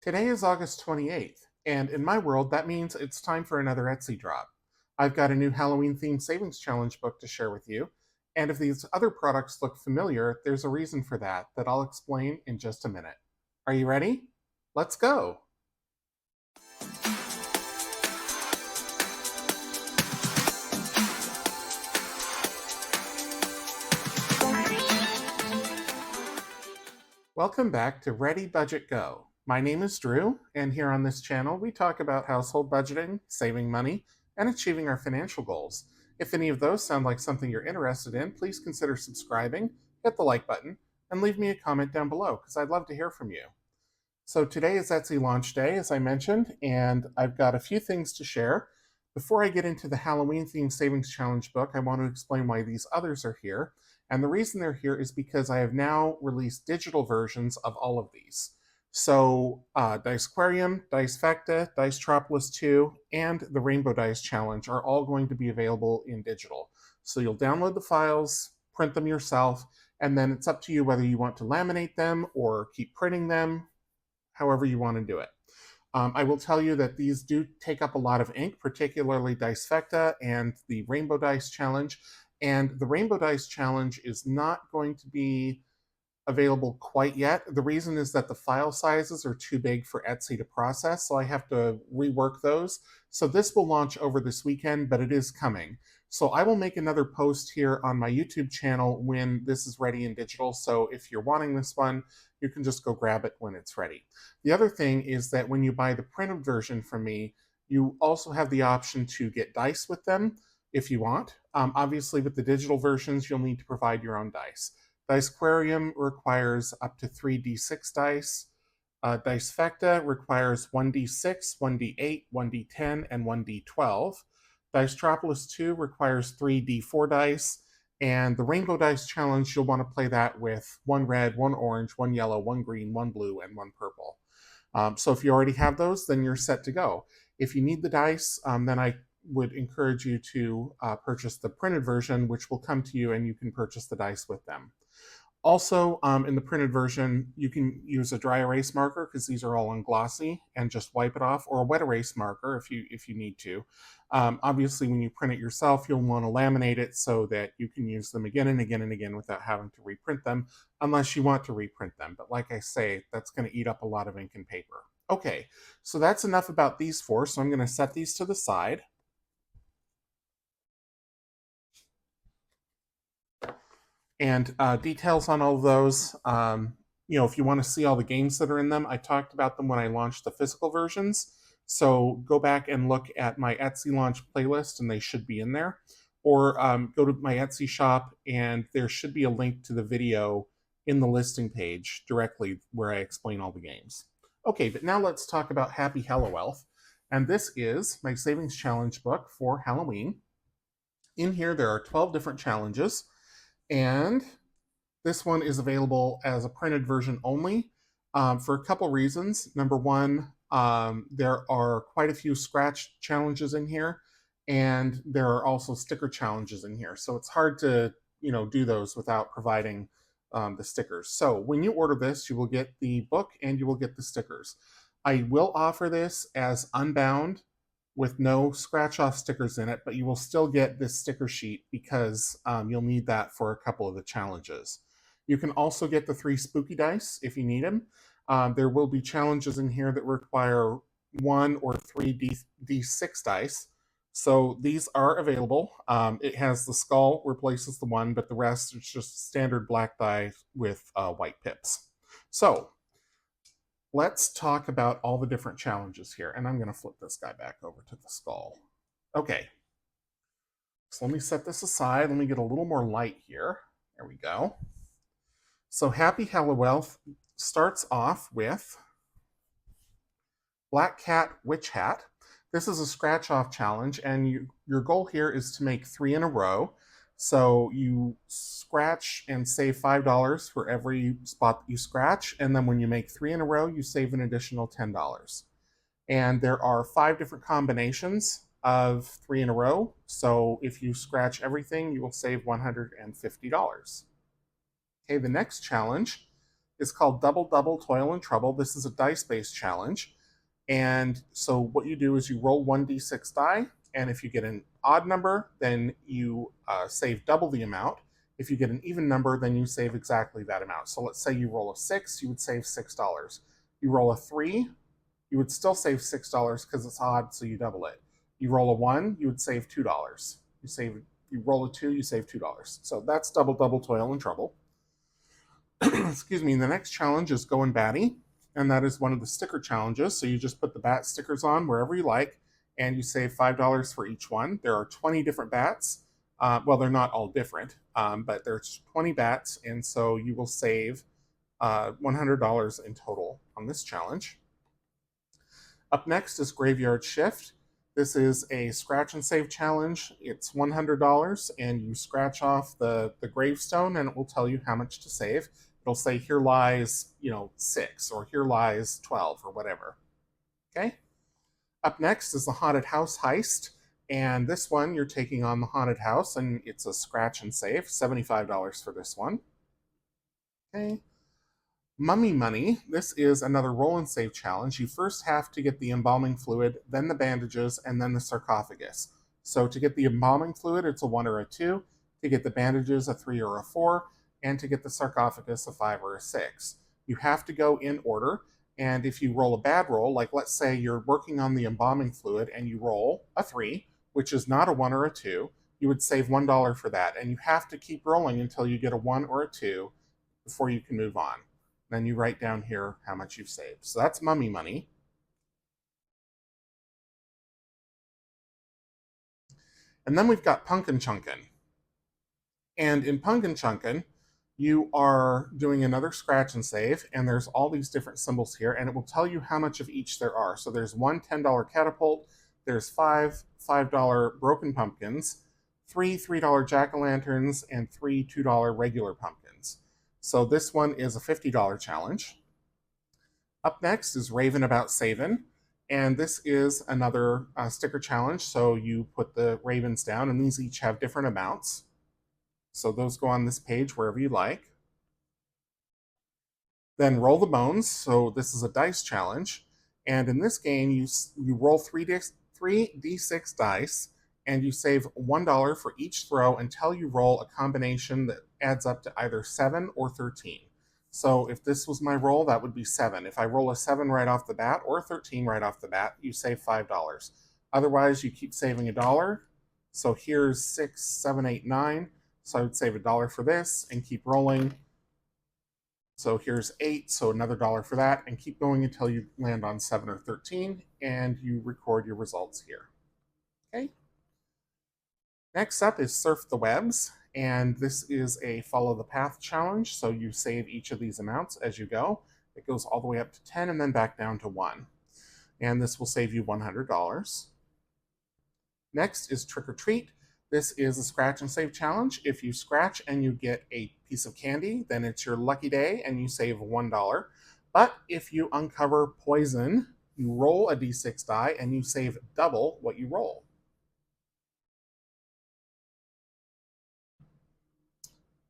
Today is August 28th, and in my world, that means it's time for another Etsy drop. I've got a new Halloween themed savings challenge book to share with you, and if these other products look familiar, there's a reason for that I'll explain in just a minute. Are you ready? Let's go! Welcome back to Ready Budget Go. My name is Drew, and here on this channel we talk about household budgeting, saving money, and achieving our financial goals. If any of those sound like something you're interested in, please consider subscribing, hit the like button, and leave me a comment down below because I'd love to hear from you. So today is Etsy launch day, as I mentioned, and I've got a few things to share. Before I get into the Halloween themed savings challenge book, I want to explain why these others are here. And the reason they're here is because I have now released digital versions of all of these. So Dicequarium, Dicefecta, Dicetropolis 2, and the Rainbow Dice Challenge are all going to be available in digital. So you'll download the files, print them yourself, and then it's up to you whether you want to laminate them or keep printing them, however you want to do it. I will tell you that these do take up a lot of ink, particularly Dicefecta and the Rainbow Dice Challenge. And the Rainbow Dice Challenge is not going to be available quite yet. The reason is that the file sizes are too big for Etsy to process, so I have to rework those. So this will launch over this weekend, but it is coming. So I will make another post here on my YouTube channel when this is ready in digital. So if you're wanting this one, you can just go grab it when it's ready. The other thing is that when you buy the printed version from me, you also have the option to get dice with them if you want. Obviously, with the digital versions, you'll need to provide your own dice. Dicequarium requires up to 3d6 dice. Dicefecta requires 1d6, 1d8, 1d10, and 1d12. Dicetropolis 2 requires 3d4 dice. And the Rainbow Dice Challenge, you'll want to play that with 1 red, 1 orange, 1 yellow, 1 green, 1 blue, and 1 purple. So if you already have those, then you're set to go. If you need the dice, then I would encourage you to purchase the printed version, which will come to you and you can purchase the dice with them. Also, in the printed version, you can use a dry erase marker because these are all on glossy and just wipe it off, or a wet erase marker if you need to. Obviously, when you print it yourself, you'll want to laminate it so that you can use them again and again and again without having to reprint them, unless you want to reprint them. But like I say, that's going to eat up a lot of ink and paper. Okay, so that's enough about these four, so I'm going to set these to the side. And details on all of those, if you want to see all the games that are in them, I talked about them when I launched the physical versions. So go back and look at my Etsy launch playlist, and they should be in there. Or go to my Etsy shop, and there should be a link to the video in the listing page directly where I explain all the games. Okay, but now let's talk about Happy Hallowealth. And this is my savings challenge book for Halloween. In here, there are 12 different challenges. And this one is available as a printed version only for a couple reasons. Number one, there are quite a few scratch challenges in here, and there are also sticker challenges in here. So it's hard to do those without providing the stickers. So when you order this, you will get the book and you will get the stickers. I will offer this as unbound with no scratch off stickers in it, but you will still get this sticker sheet because you'll need that for a couple of the challenges. You can also get the 3 spooky dice if you need them. There will be challenges in here that require 1 or 3 D6 dice. So these are available. It has the skull replaces the 1, but the rest is just standard black die with white pips. So let's talk about all the different challenges here. And I'm going to flip this guy back over to the skull. Okay. So let me set this aside. Let me get a little more light here. There we go. So Happy Hallowealth starts off with Black Cat Witch Hat. This is a scratch off challenge, and your goal here is to make 3 in a row. So you scratch and save $5 for every spot that you scratch, and then when you make 3 in a row, you save an additional $10. And there are 5 different combinations of 3 in a row. So if you scratch everything, you will save $150. Okay, the next challenge is called Double Double Toil and Trouble. This is a dice-based challenge. And so what you do is you roll 1d6 die, and if you get an odd number, then you save double the amount. If you get an even number, then you save exactly that amount. So let's say you roll a 6, you would save $6. You roll a 3, you would still save $6 because it's odd, so you double it. You roll a 1, you would save $2. You roll a 2, you save $2. So that's Double Double Toil and Trouble. Excuse me. The next challenge is Going Batty, and that is one of the sticker challenges. So you just put the bat stickers on wherever you like, and you save $5 for each one. There are 20 different bats. Well, they're not all different, but there's 20 bats, and so you will save $100 in total on this challenge. Up next is Graveyard Shift. This is a scratch and save challenge. It's $100, and you scratch off the gravestone, and it will tell you how much to save. It'll say here lies, 6, or here lies 12, or whatever. Okay? Up next is the Haunted House Heist, and this one you're taking on the haunted house, and it's a scratch and save, $75 for this one. Okay. Mummy Money, this is another roll and save challenge. You first have to get the embalming fluid, then the bandages, and then the sarcophagus. So to get the embalming fluid, it's a 1 or a 2. To get the bandages, a 3 or a 4. And to get the sarcophagus, a 5 or a 6. You have to go in order, and if you roll a bad roll, like let's say you're working on the embalming fluid and you roll a 3, which is not a 1 or a 2, you would save $1 for that, and you have to keep rolling until you get a 1 or a 2 before you can move on. Then you write down here how much you've saved. So that's Mummy Money. And then we've got Punkin' Chunkin'. And in Punkin' Chunkin', you are doing another scratch and save, and there's all these different symbols here, and it will tell you how much of each there are. So there's one $10 catapult, there's five $5 broken pumpkins, three $3 jack-o'-lanterns, and three $2 regular pumpkins. So this one is a $50 challenge. Up next is Raving About Savin', and this is another sticker challenge. So you put the ravens down, and these each have different amounts. So those go on this page wherever you like. Then Roll the Bones. So this is a dice challenge. And in this game, you roll 3d6 dice, and you save $1 for each throw until you roll a combination that adds up to either 7 or 13. So if this was my roll, that would be 7. If I roll a 7 right off the bat or a 13 right off the bat, you save $5. Otherwise, you keep saving $1. So here's 6, 7, 8, 9. So I would save $1 for this and keep rolling. So here's 8, so another $1 for that, and keep going until you land on 7 or 13, and you record your results here. Okay. Next up is Surf the Webs, and this is a Follow the Path challenge. So you save each of these amounts as you go. It goes all the way up to 10 and then back down to 1. And this will save you $100. Next is Trick or Treat. This is a scratch and save challenge. If you scratch and you get a piece of candy, then it's your lucky day and you save $1. But if you uncover poison, you roll a d6 die and you save double what you roll.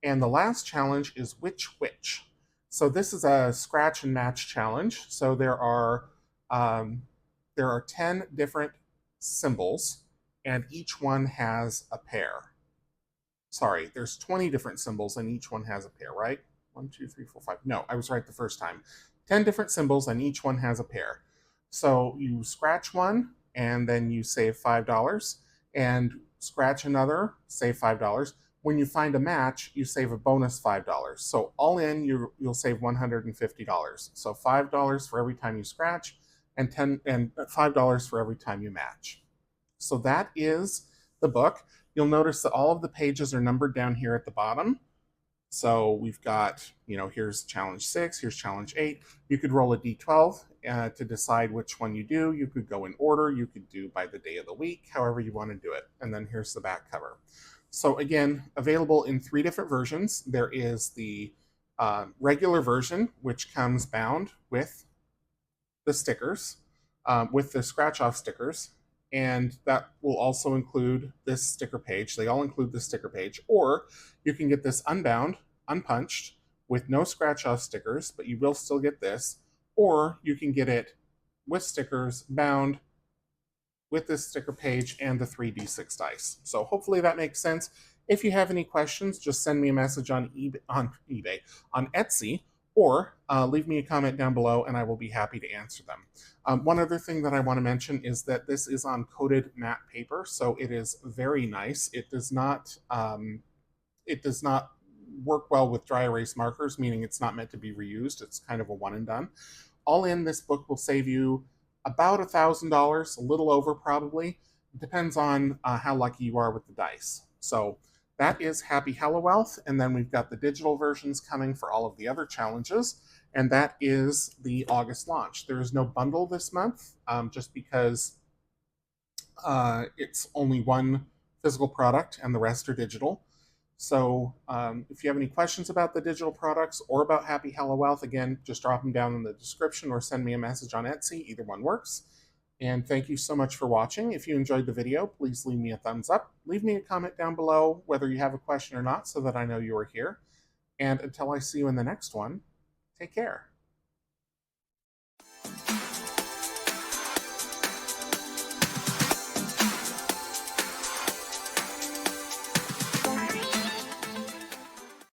And the last challenge is Witch Witch. So this is a scratch and match challenge. So there are 10 different symbols, and each one has a pair. Sorry, there's 20 different symbols and each one has a pair, right? 1, 2, 3, 4, 5. No, I was right the first time. 10 different symbols and each one has a pair. So you scratch one and then you save $5, and scratch another, save $5. When you find a match, you save a bonus $5. So all in, you'll save $150. So $5 for every time you scratch, and $5 for every time you match. So that is the book. You'll notice that all of the pages are numbered down here at the bottom. So we've got, here's challenge 6, here's challenge 8. You could roll a d12 to decide which one you do. You could go in order. You could do by the day of the week, however you want to do it. And then here's the back cover. So again, available in 3 different versions. There is the regular version, which comes bound with the stickers, with the scratch-off stickers. And that will also include this sticker page. They all include this sticker page. Or you can get this unbound, unpunched, with no scratch off stickers, but you will still get this, or you can get it with stickers, bound, with this sticker page and the 3d6 dice. So hopefully that makes sense. If you have any questions, just send me a message on on Etsy, or leave me a comment down below and I will be happy to answer them. One other thing that I want to mention is that this is on coated matte paper, so it is very nice. It does not work well with dry erase markers, meaning it's not meant to be reused. It's kind of a one and done. All in, this book will save you about $1,000, a little over probably. It depends on how lucky you are with the dice. So that is Happy Hallowealth, and then we've got the digital versions coming for all of the other challenges, and that is the August launch. There is no bundle this month, just because it's only one physical product and the rest are digital. So if you have any questions about the digital products or about Happy Hallowealth, again, just drop them down in the description or send me a message on Etsy. Either one works. And thank you so much for watching. If you enjoyed the video, please leave me a thumbs up. Leave me a comment down below whether you have a question or not so that I know you are here. And until I see you in the next one, take care.